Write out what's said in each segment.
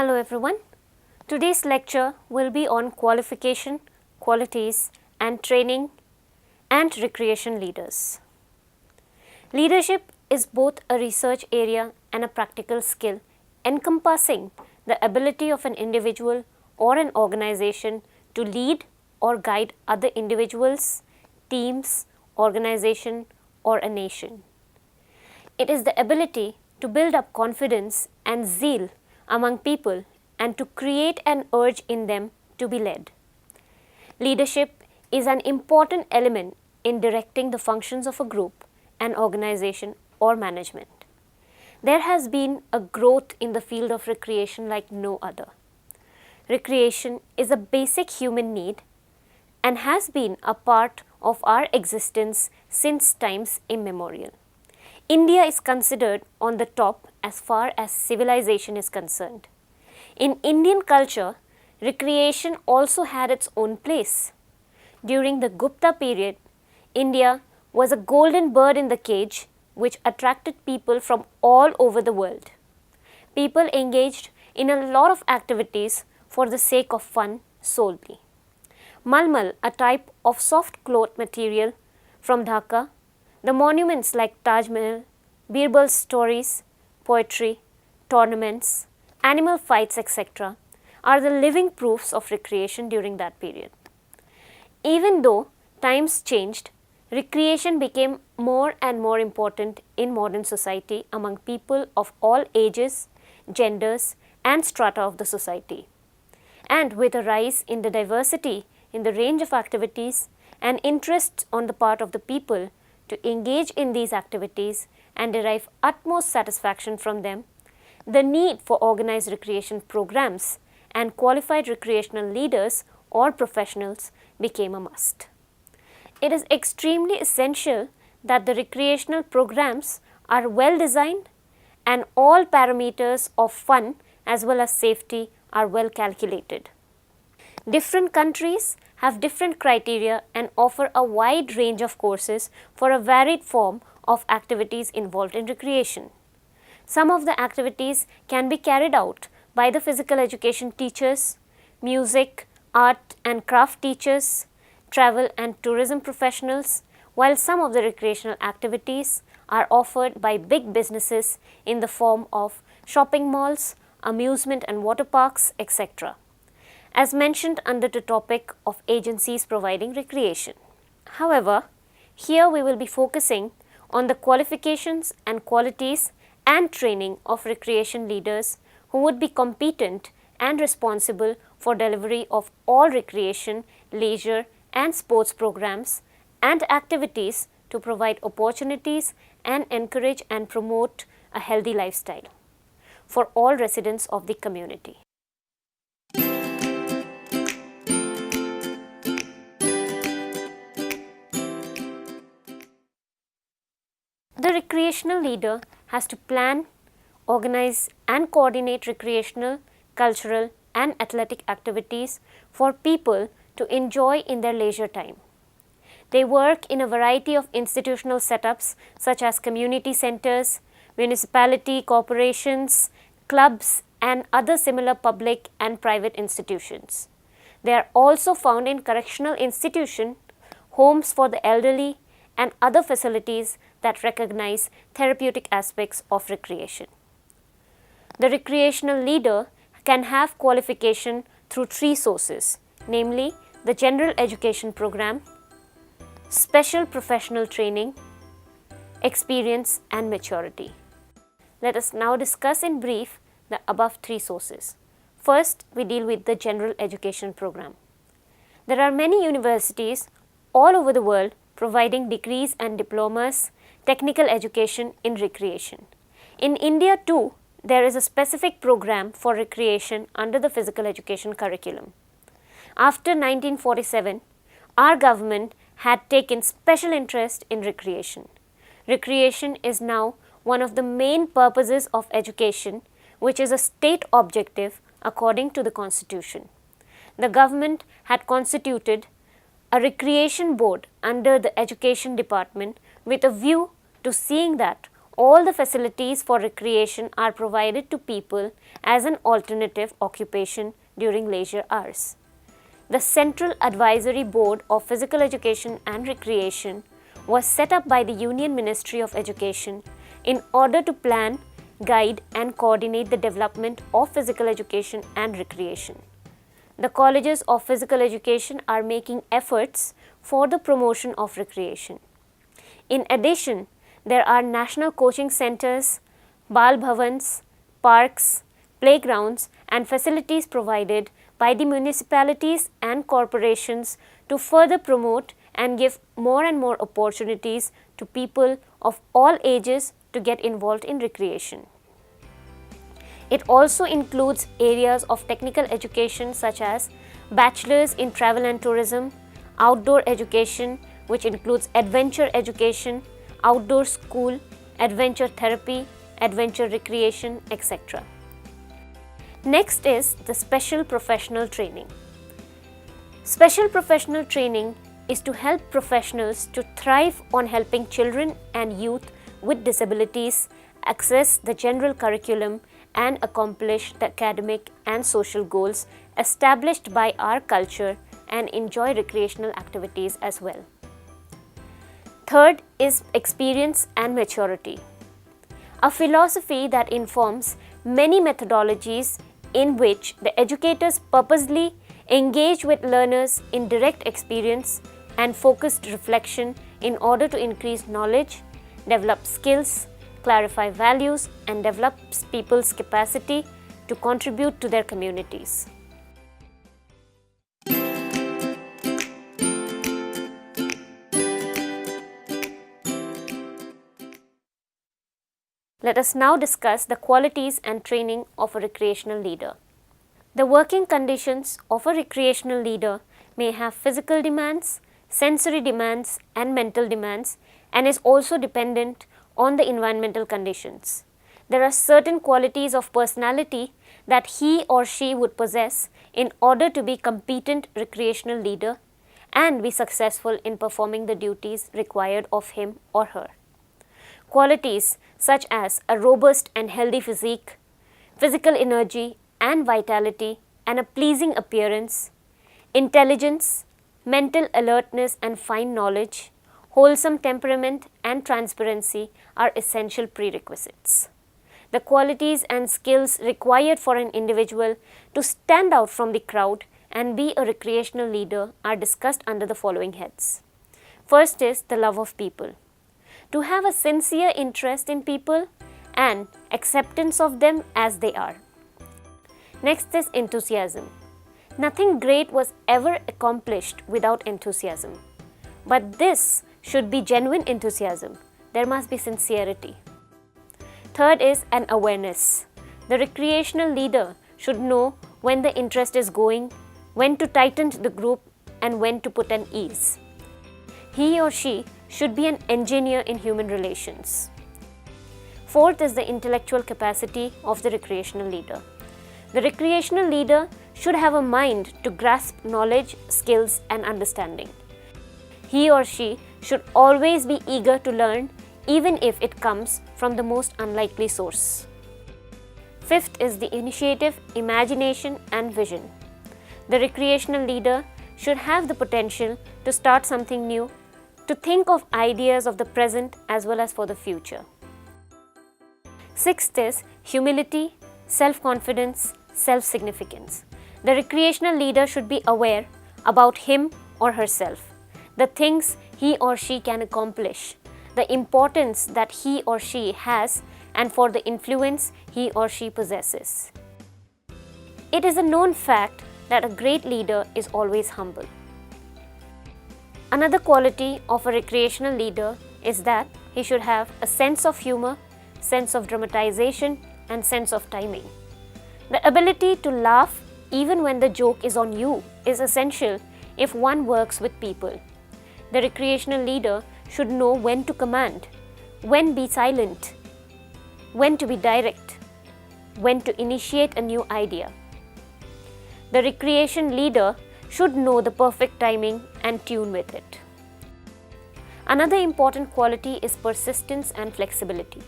Hello everyone. Today's lecture will be on qualification, qualities and training and recreation leaders. Leadership is both a research area and a practical skill encompassing the ability of an individual or an organization to lead or guide other individuals, teams, organization or a nation. It is the ability to build up confidence and zeal among people and to create an urge in them to be led. Leadership is an important element in directing the functions of a group, an organization or management. There has been a growth in the field of recreation like no other. Recreation is a basic human need and has been a part of our existence since times immemorial. India is considered on the top as far as civilization is concerned. In Indian culture, recreation also had its own place. During the Gupta period, India was a golden bird in the cage which attracted people from all over the world. People engaged in a lot of activities for the sake of fun solely. Malmal, a type of soft cloth material from Dhaka, the monuments like Taj Mahal, Birbal's stories, poetry, tournaments, animal fights, etc. are the living proofs of recreation during that period. Even though times changed, recreation became more and more important in modern society among people of all ages, genders and strata of the society. And with a rise in the diversity in the range of activities and interests on the part of the people to engage in these activities and derive utmost satisfaction from them, the need for organized recreation programs and qualified recreational leaders or professionals became a must. It is extremely essential that the recreational programs are well designed and all parameters of fun as well as safety are well calculated. Different countries have different criteria and offer a wide range of courses for a varied form of activities involved in recreation. Some of the activities can be carried out by the physical education teachers, music, art and craft teachers, travel and tourism professionals, while some of the recreational activities are offered by big businesses in the form of shopping malls, amusement and water parks, etc. as mentioned under the topic of agencies providing recreation. However, here we will be focusing on the qualifications and qualities and training of recreation leaders who would be competent and responsible for delivery of all recreation, leisure and sports programs and activities to provide opportunities and encourage and promote a healthy lifestyle for all residents of the community. The recreational leader has to plan, organize and coordinate recreational, cultural and athletic activities for people to enjoy in their leisure time. They work in a variety of institutional setups such as community centers, municipality corporations, clubs and other similar public and private institutions. They are also found in correctional institutions, homes for the elderly and other facilities that recognize therapeutic aspects of recreation. The recreational leader can have qualification through three sources, namely the general education program, special professional training, experience and maturity. Let us now discuss in brief the above three sources. First, we deal with the general education program. There are many universities all over the world providing degrees and diplomas, technical education in recreation. In India too, there is a specific program for recreation under the physical education curriculum. After 1947, our government had taken special interest in recreation. Recreation is now one of the main purposes of education, which is a state objective according to the Constitution. The government had constituted a recreation board under the Education Department with a view to seeing that all the facilities for recreation are provided to people as an alternative occupation during leisure hours. The Central Advisory Board of Physical Education and Recreation was set up by the Union Ministry of Education in order to plan, guide and coordinate the development of physical education and recreation. The colleges of physical education are making efforts for the promotion of recreation. In addition, there are national coaching centers, Bal Bhavans, parks, playgrounds and facilities provided by the municipalities and corporations to further promote and give more and more opportunities to people of all ages to get involved in recreation. It also includes areas of technical education such as bachelor's in travel and tourism, outdoor education which includes adventure education, outdoor school, adventure therapy, adventure recreation, etc. Next is the special professional training. Special professional training is to help professionals to thrive on helping children and youth with disabilities access the general curriculum and accomplish the academic and social goals established by our culture and enjoy recreational activities as well. Third is experience and maturity, a philosophy that informs many methodologies in which the educators purposely engage with learners in direct experience and focused reflection in order to increase knowledge, develop skills, clarify values and develops people's capacity to contribute to their communities. Let us now discuss the qualities and training of a recreational leader. The working conditions of a recreational leader may have physical demands, sensory demands and mental demands and is also dependent on the environmental conditions. There are certain qualities of personality that he or she would possess in order to be competent recreational leader and be successful in performing the duties required of him or her. Qualities such as a robust and healthy physique, physical energy and vitality and a pleasing appearance, intelligence, mental alertness and fine knowledge, wholesome temperament and transparency are essential prerequisites. The qualities and skills required for an individual to stand out from the crowd and be a recreational leader are discussed under the following heads. First is the love of people. To have a sincere interest in people and acceptance of them as they are. Next is enthusiasm. Nothing great was ever accomplished without enthusiasm. But this should be genuine enthusiasm. There must be sincerity. Third is an awareness. The recreational leader should know when the interest is going, when to tighten the group and when to put an ease. He or she should be an engineer in human relations. Fourth is the intellectual capacity of the recreational leader. The recreational leader should have a mind to grasp knowledge, skills and understanding. He or she should always be eager to learn even if it comes from the most unlikely source. Fifth is the initiative, imagination and vision. The recreational leader should have the potential to start something new, to think of ideas of the present as well as for the future. Sixth is humility, self-confidence, self-significance. The recreational leader should be aware about him or herself, the things he or she can accomplish, the importance that he or she has and for the influence he or she possesses. It is a known fact that a great leader is always humble. Another quality of a recreational leader is that he should have a sense of humor, sense of dramatization and sense of timing. The ability to laugh even when the joke is on you is essential if one works with people. The recreational leader should know when to command, when be silent, when to be direct, when to initiate a new idea. The recreation leader should know the perfect timing and tune with it. Another important quality is persistence and flexibility.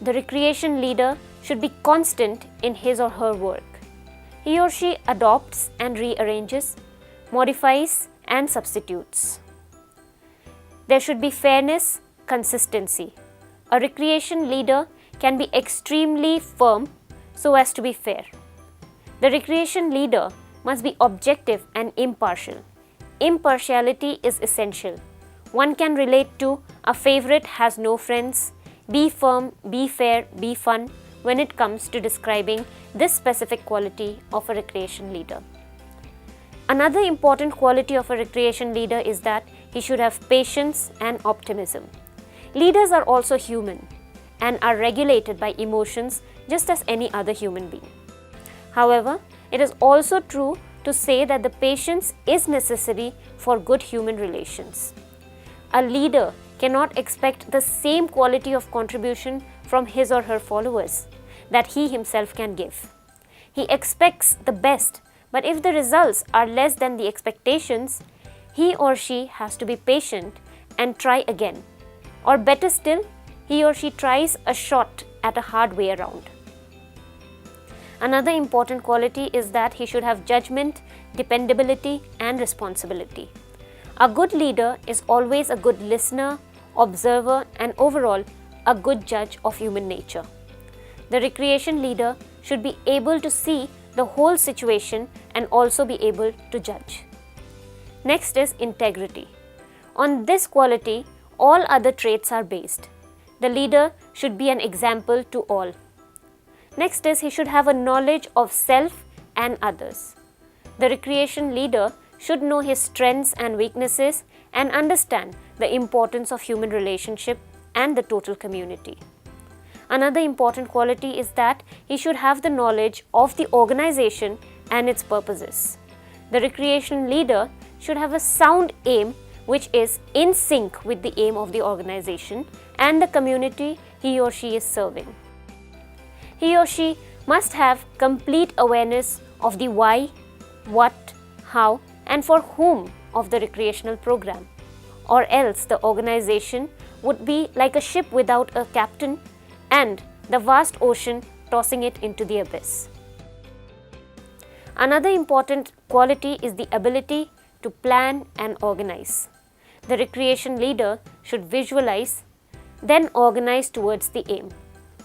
The recreation leader should be constant in his or her work. He or she adopts and rearranges, modifies and substitutes. There should be fairness, consistency. A recreation leader can be extremely firm so as to be fair. The recreation leader must be objective and impartial. Impartiality is essential. One can relate to a favorite has no friends, be firm, be fair, be fun when it comes to describing this specific quality of a recreation leader. Another important quality of a recreation leader is that he should have patience and optimism. Leaders are also human and are regulated by emotions just as any other human being. However, it is also true to say that the patience is necessary for good human relations. A leader cannot expect the same quality of contribution from his or her followers that he himself can give. He expects the best, but if the results are less than the expectations, he or she has to be patient and try again. Or better still, he or she tries a shot at a hard way around. Another important quality is that he should have judgment, dependability, and responsibility. A good leader is always a good listener, observer, and overall a good judge of human nature. The recreation leader should be able to see the whole situation and also be able to judge. Next is integrity. On this quality, all other traits are based. The leader should be an example to all. Next is he should have a knowledge of self and others. The recreation leader should know his strengths and weaknesses and understand the importance of human relationship and the total community. Another important quality is that he should have the knowledge of the organization and its purposes. The recreation leader should have a sound aim which is in sync with the aim of the organization and the community he or she is serving. He or she must have complete awareness of the why, what, how, and for whom of the recreational program, or else the organization would be like a ship without a captain and the vast ocean tossing it into the abyss. Another important quality is the ability to plan and organize. The recreation leader should visualize, then organize towards the aim,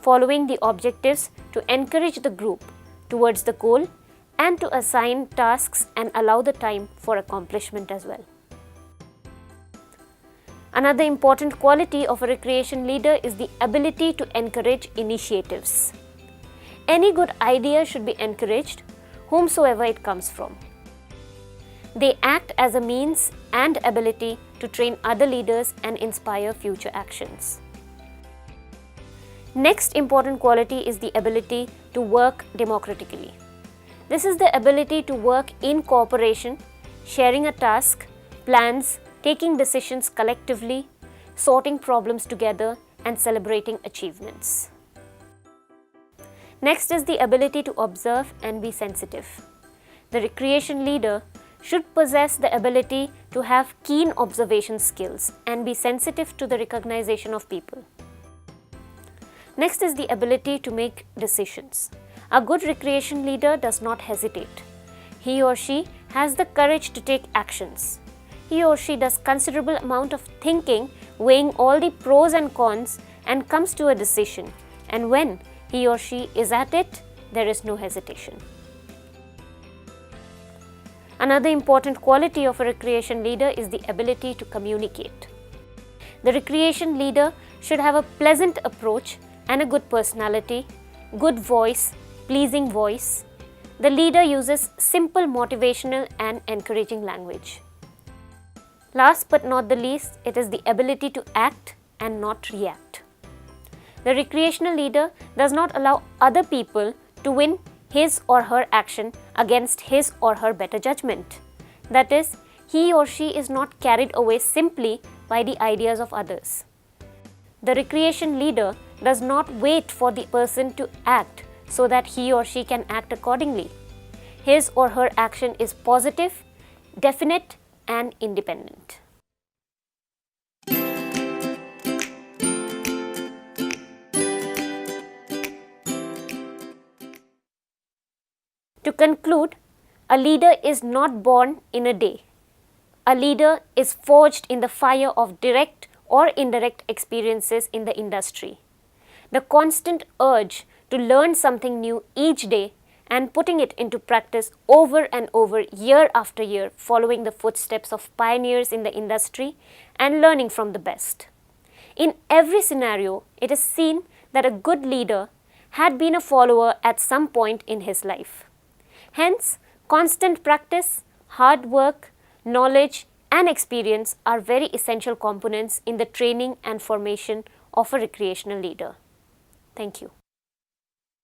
following the objectives to encourage the group towards the goal and to assign tasks and allow the time for accomplishment as well. Another important quality of a recreation leader is the ability to encourage initiatives. Any good idea should be encouraged, whomsoever it comes from. They act as a means and ability to train other leaders and inspire future actions. Next important quality is the ability to work democratically. This is the ability to work in cooperation, sharing a task, plans, taking decisions collectively, sorting problems together, and celebrating achievements. Next is the ability to observe and be sensitive. The recreation leader should possess the ability to have keen observation skills and be sensitive to the recognition of people. Next is the ability to make decisions. A good recreation leader does not hesitate. He or she has the courage to take actions. He or she does considerable amount of thinking, weighing all the pros and cons, and comes to a decision. And when he or she is at it, there is no hesitation. Another important quality of a recreation leader is the ability to communicate. The recreation leader should have a pleasant approach and a good personality, good voice, pleasing voice. The leader uses simple motivational and encouraging language. Last but not the least, it is the ability to act and not react. The recreational leader does not allow other people to win his or her action against his or her better judgment. That is, he or she is not carried away simply by the ideas of others. The recreation leader does not wait for the person to act so that he or she can act accordingly. His or her action is positive, definite, and independent. To conclude, a leader is not born in a day. A leader is forged in the fire of direct or indirect experiences in the industry. The constant urge to learn something new each day and putting it into practice over and over year after year, following the footsteps of pioneers in the industry and learning from the best. In every scenario, it is seen that a good leader had been a follower at some point in his life. Hence, constant practice, hard work, knowledge and experience are very essential components in the training and formation of a recreational leader. Thank you.